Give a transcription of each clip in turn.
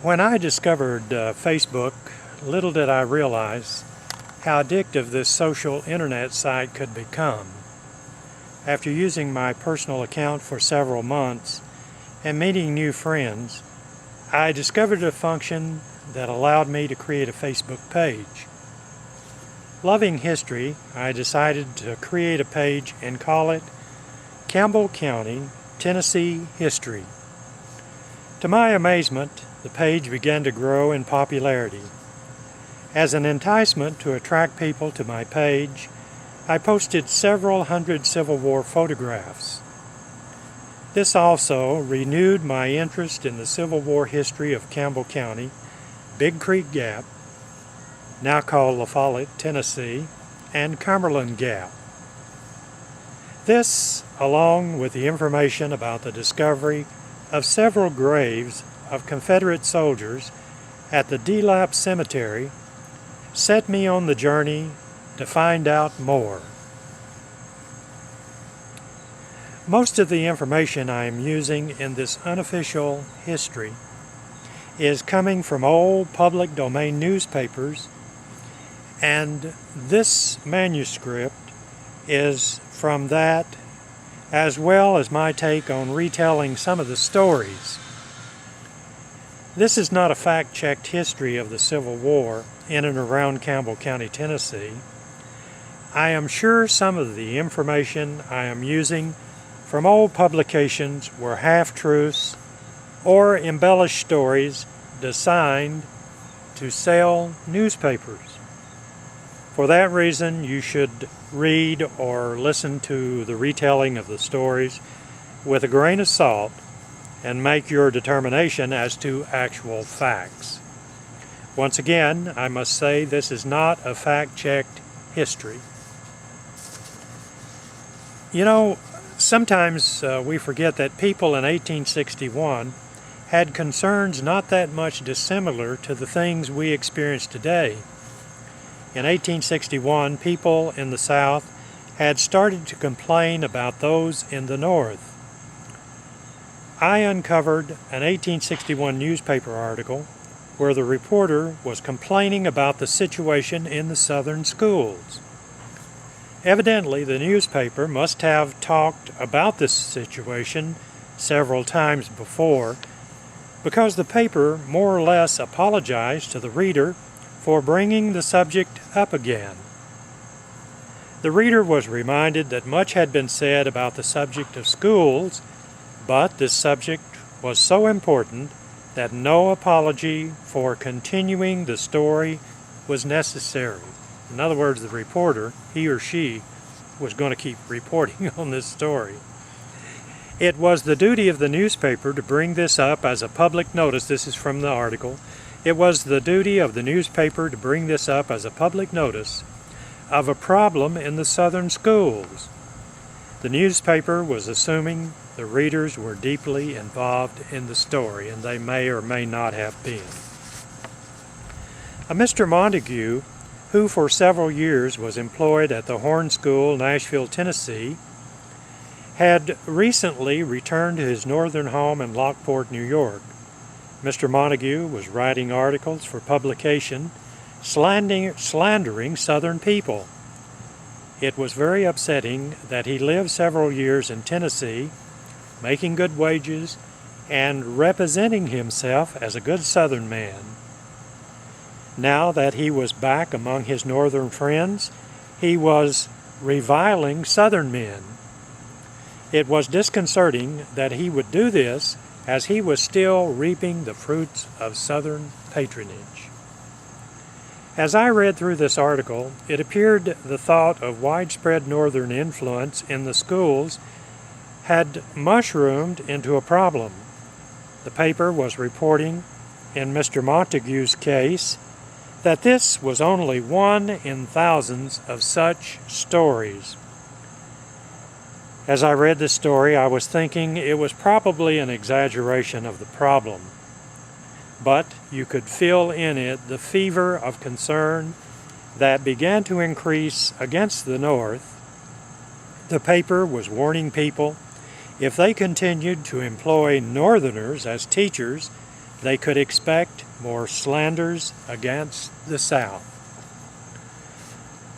When I discovered Facebook, little did I realize how addictive this social internet site could become. After using my personal account for several months and meeting new friends, I discovered a function that allowed me to create a Facebook page. Loving history, I decided to create a page and call it Campbell County, Tennessee History. To my amazement, the page began to grow in popularity. As an enticement to attract people to my page, I posted several hundred Civil War photographs. This also renewed my interest in the Civil War history of Campbell County, Big Creek Gap, now called La Follette, Tennessee, and Cumberland Gap. This, along with the information about the discovery of several graves of Confederate soldiers at the Delap Cemetery, set me on the journey to find out more. Most of the information I am using in this unofficial history is coming from old public domain newspapers, and this manuscript is from that, as well as my take on retelling some of the stories. This is not a fact-checked history of the Civil War in and around Campbell County, Tennessee. I am sure some of the information I am using from old publications were half-truths or embellished stories designed to sell newspapers. For that reason, you should read or listen to the retelling of the stories with a grain of salt and make your determination as to actual facts. Once again, I must say this is not a fact-checked history. You know, sometimes we forget that people in 1861 had concerns not that much dissimilar to the things we experience today. In 1861, people in the South had started to complain about those in the North. I uncovered an 1861 newspaper article where the reporter was complaining about the situation in the Southern schools. Evidently, the newspaper must have talked about this situation several times before, because the paper more or less apologized to the reader for bringing the subject up again. The reader was reminded that much had been said about the subject of schools, but this subject was so important that no apology for continuing the story was necessary. In other words, the reporter, he or she, was going to keep reporting on this story. It was the duty of the newspaper to bring this up as a public notice. This is from the article. It was the duty of the newspaper to bring this up as a public notice of a problem in the Southern schools. The newspaper was assuming the readers were deeply involved in the story, and they may or may not have been. A Mr. Montague, who for several years was employed at the Horn School, Nashville, Tennessee, had recently returned to his northern home in Lockport, New York. Mr. Montague was writing articles for publication slandering Southern people. It was very upsetting that he lived several years in Tennessee, making good wages and representing himself as a good Southern man. Now that he was back among his Northern friends, he was reviling Southern men. It was disconcerting that he would do this as he was still reaping the fruits of Southern patronage. As I read through this article, it appeared the thought of widespread Northern influence in the schools had mushroomed into a problem. The paper was reporting, in Mr. Montague's case, that this was only one in thousands of such stories. As I read this story, I was thinking it was probably an exaggeration of the problem, but you could feel in it the fever of concern that began to increase against the North. The paper was warning people if they continued to employ Northerners as teachers, they could expect more slanders against the South.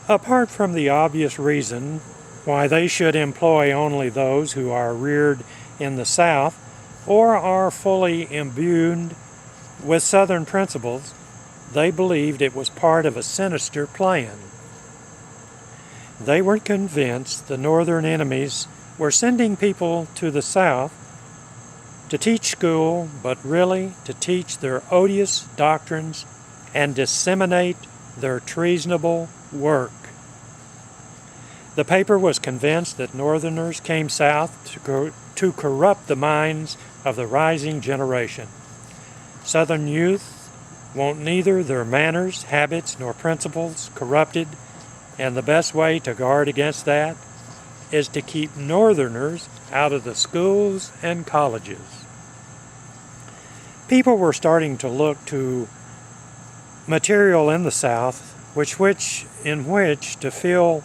Apart from the obvious reason why they should employ only those who are reared in the South or are fully imbued with Southern principles, they believed it was part of a sinister plan. They were convinced the Northern enemies were sending people to the South to teach school, but really to teach their odious doctrines and disseminate their treasonable work. The paper was convinced that Northerners came south to corrupt the minds of the rising generation. Southern youth want neither their manners, habits, nor principles corrupted, and the best way to guard against that is to keep Northerners out of the schools and colleges. People were starting to look to material in the South in which to fill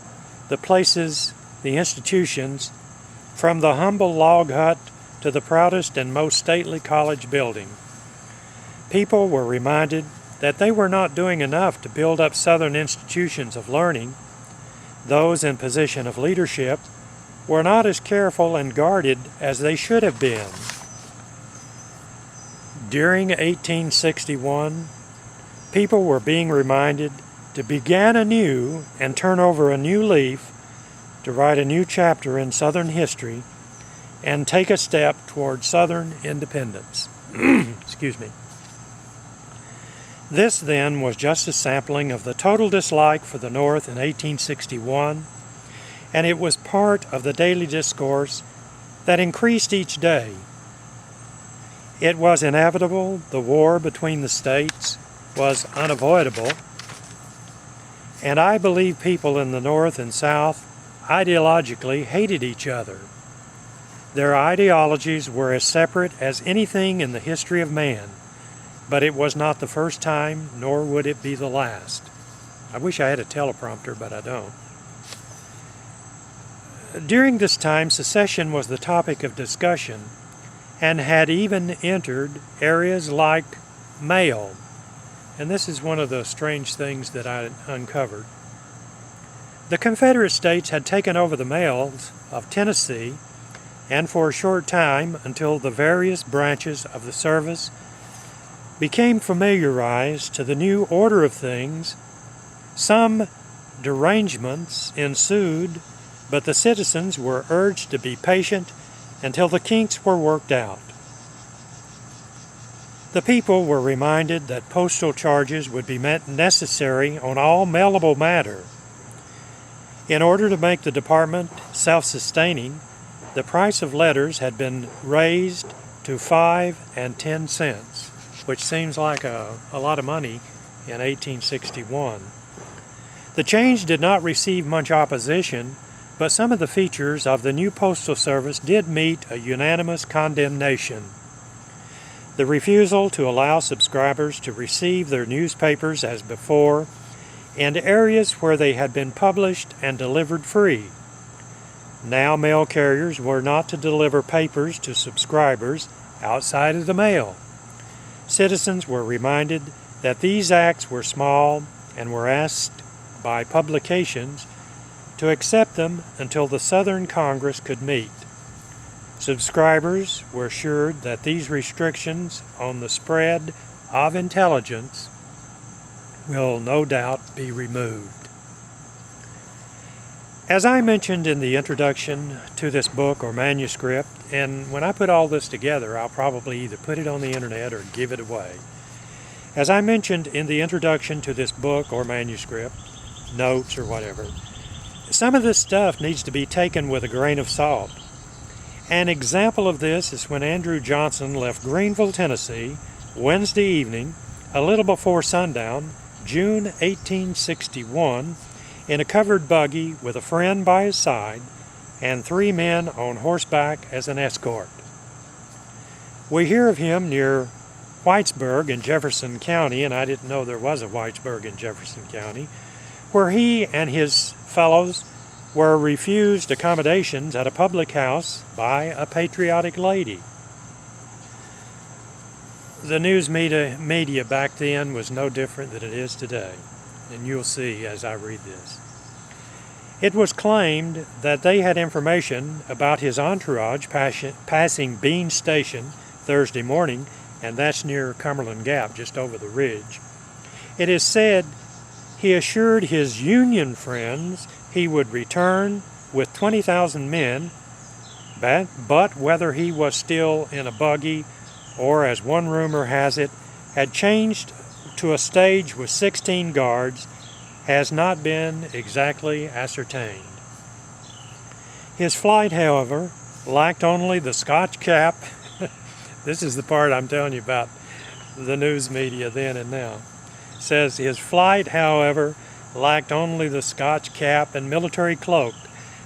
the places, the institutions, from the humble log hut to the proudest and most stately college building. People were reminded that they were not doing enough to build up Southern institutions of learning. Those in position of leadership were not as careful and guarded as they should have been. During 1861, people were being reminded to begin anew and turn over a new leaf, to write a new chapter in Southern history, and take a step toward Southern independence. Excuse me. This, then, was just a sampling of the total dislike for the North in 1861, and it was part of the daily discourse that increased each day. It was inevitable. The war between the states was unavoidable, and I believe people in the North and South ideologically hated each other. Their ideologies were as separate as anything in the history of man, but it was not the first time, nor would it be the last. I wish I had a teleprompter, but I don't. During this time, secession was the topic of discussion and had even entered areas like mail. And this is one of the strange things that I uncovered. The Confederate States had taken over the mails of Tennessee, and for a short time, until the various branches of the service became familiarized to the new order of things, some derangements ensued, but the citizens were urged to be patient until the kinks were worked out. The people were reminded that postal charges would be necessary on all mailable matter. In order to make the department self-sustaining, the price of letters had been raised to 5 and 10 cents, which seems like a lot of money in 1861. The change did not receive much opposition, but some of the features of the new postal service did meet a unanimous condemnation. The refusal to allow subscribers to receive their newspapers as before, and areas where they had been published and delivered free. Now mail carriers were not to deliver papers to subscribers outside of the mail. Citizens were reminded that these acts were small and were asked by publications to accept them until the Southern Congress could meet. Subscribers were assured that these restrictions on the spread of intelligence will no doubt be removed. As I mentioned in the introduction to this book or manuscript, and when I put all this together, I'll probably either put it on the internet or give it away. As I mentioned in the introduction to this book or manuscript, notes or whatever, some of this stuff needs to be taken with a grain of salt. An example of this is when Andrew Johnson left Greenville, Tennessee, Wednesday evening, a little before sundown, June 1861, in a covered buggy with a friend by his side and 3 men on horseback as an escort. We hear of him near Whitesburg in Jefferson County, and I didn't know there was a Whitesburg in Jefferson County, where he and his fellows were refused accommodations at a public house by a patriotic lady. the news media back then was no different than it is today, and you'll see as I read this. It was claimed that they had information about his entourage passing Bean Station Thursday morning, and that's near Cumberland Gap, just over the ridge. It is said he assured his Union friends he would return with 20,000 men, but whether he was still in a buggy or, as one rumor has it, had changed to a stage with 16 guards has not been exactly ascertained. His flight, however, lacked only the Scotch cap. This is the part I'm telling you about the news media then and now. It says his flight, however, lacked only the Scotch cap and military cloak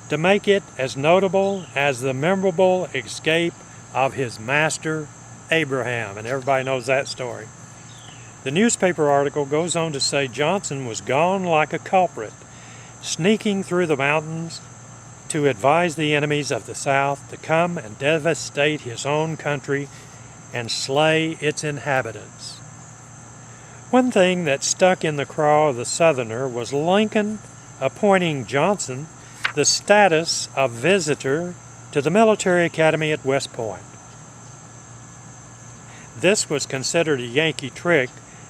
to make it as notable as the memorable escape of his master Abraham, and everybody knows that story. The newspaper article goes on to say Johnson was gone like a culprit, sneaking through the mountains to advise the enemies of the South to come and devastate his own country and slay its inhabitants. One thing that stuck in the craw of the Southerner was Lincoln appointing Johnson the status of visitor to the military academy at West Point. This was considered a Yankee trick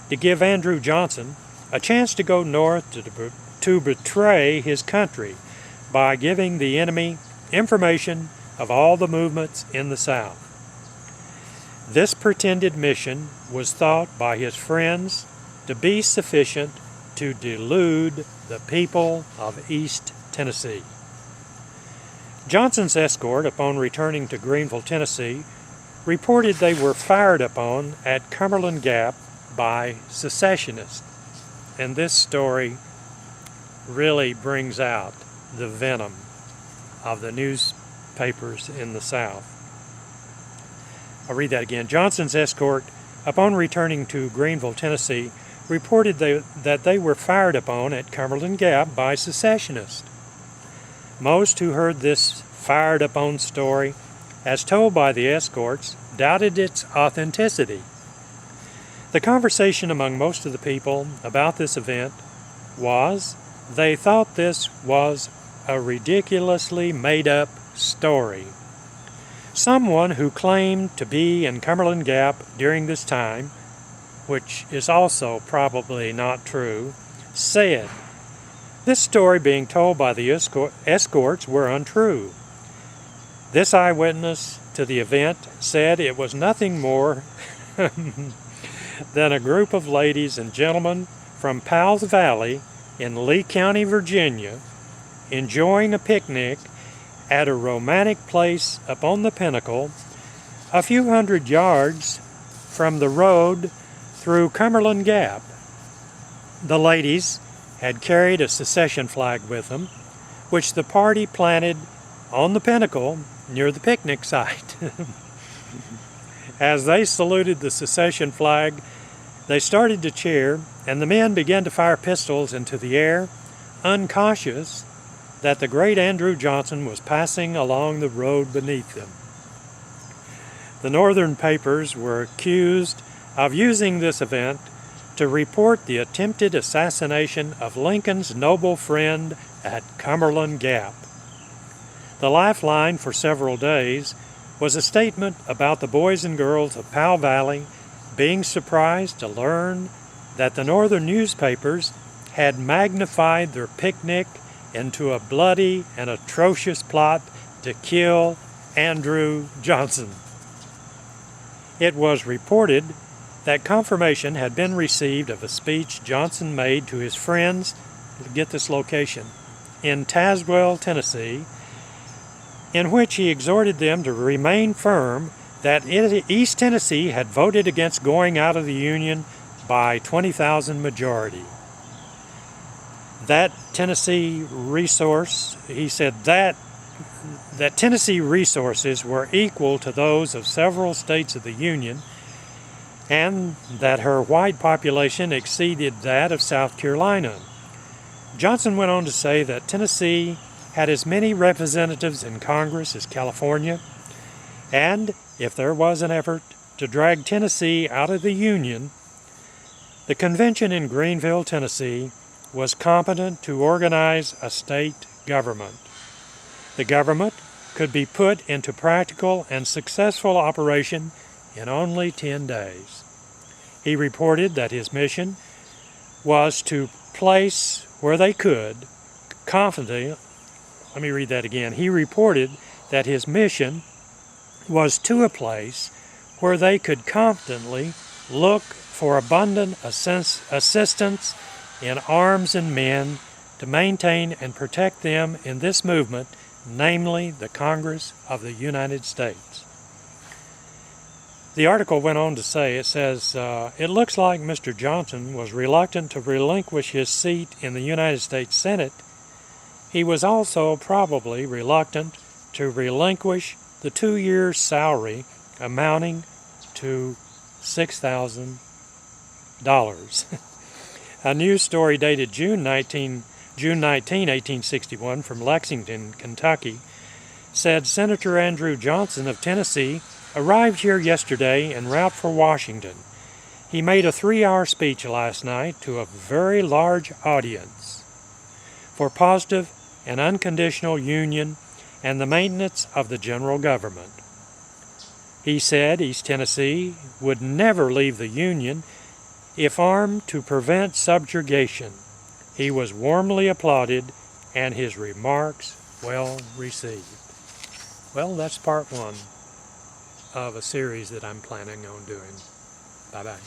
to give Andrew Johnson a chance to go north to betray his country by giving the enemy information of all the movements in the South. This pretended mission was thought by his friends to be sufficient to delude the people of East Tennessee. Johnson's escort, upon returning to Greenville, Tennessee, reported they were fired upon at Cumberland Gap by secessionists. And this story really brings out the venom of the newspapers in the South. I'll read that again. Johnson's escort, upon returning to Greenville, Tennessee, reported that they were fired upon at Cumberland Gap by secessionists. Most who heard this fired upon story, as told by the escorts, doubted its authenticity. The conversation among most of the people about this event was they thought this was a ridiculously made-up story. Someone who claimed to be in Cumberland Gap during this time, which is also probably not true, said this story being told by the escorts were untrue. This eyewitness to the event said it was nothing more than a group of ladies and gentlemen from Powell's Valley in Lee County, Virginia, enjoying a picnic at a romantic place up on the pinnacle, a few hundred yards from the road through Cumberland Gap. The ladies had carried a secession flag with them, which the party planted on the pinnacle near the picnic site. As they saluted the secession flag, they started to cheer, and the men began to fire pistols into the air, unconscious that the great Andrew Johnson was passing along the road beneath them. The northern papers were accused of using this event to report the attempted assassination of Lincoln's noble friend at Cumberland Gap. The lifeline for several days was a statement about the boys and girls of Powell Valley being surprised to learn that the northern newspapers had magnified their picnic into a bloody and atrocious plot to kill Andrew Johnson. It was reported that confirmation had been received of a speech Johnson made to his friends, get this location, in Tazewell, Tennessee, in which he exhorted them to remain firm that East Tennessee had voted against going out of the Union by 20,000 majority. That Tennessee resource, he said that Tennessee resources were equal to those of several states of the Union, and that her white population exceeded that of South Carolina. Johnson went on to say that Tennessee had as many representatives in Congress as California, and if there was an effort to drag Tennessee out of the Union, the convention in Greenville, Tennessee, was competent to organize a state government. The government could be put into practical and successful operation in only 10 days. He reported that his mission was to place where they could confidently, let me read that again. He reported that his mission was to a place where they could confidently look for abundant assistance in arms and men to maintain and protect them in this movement, namely the Congress of the United States. The article went on to say, it says, it looks like Mr. Johnson was reluctant to relinquish his seat in the United States Senate. He was also probably reluctant to relinquish the 2 years' salary amounting to $6,000. A news story dated June 19, 1861 from Lexington, Kentucky, said Senator Andrew Johnson of Tennessee arrived here yesterday en route for Washington. He made a 3-hour speech last night to a very large audience for positive and unconditional union and the maintenance of the general government. He said East Tennessee would never leave the Union if armed to prevent subjugation. He was warmly applauded and his remarks well received. Well, that's part one of a series that I'm planning on doing. Bye-bye.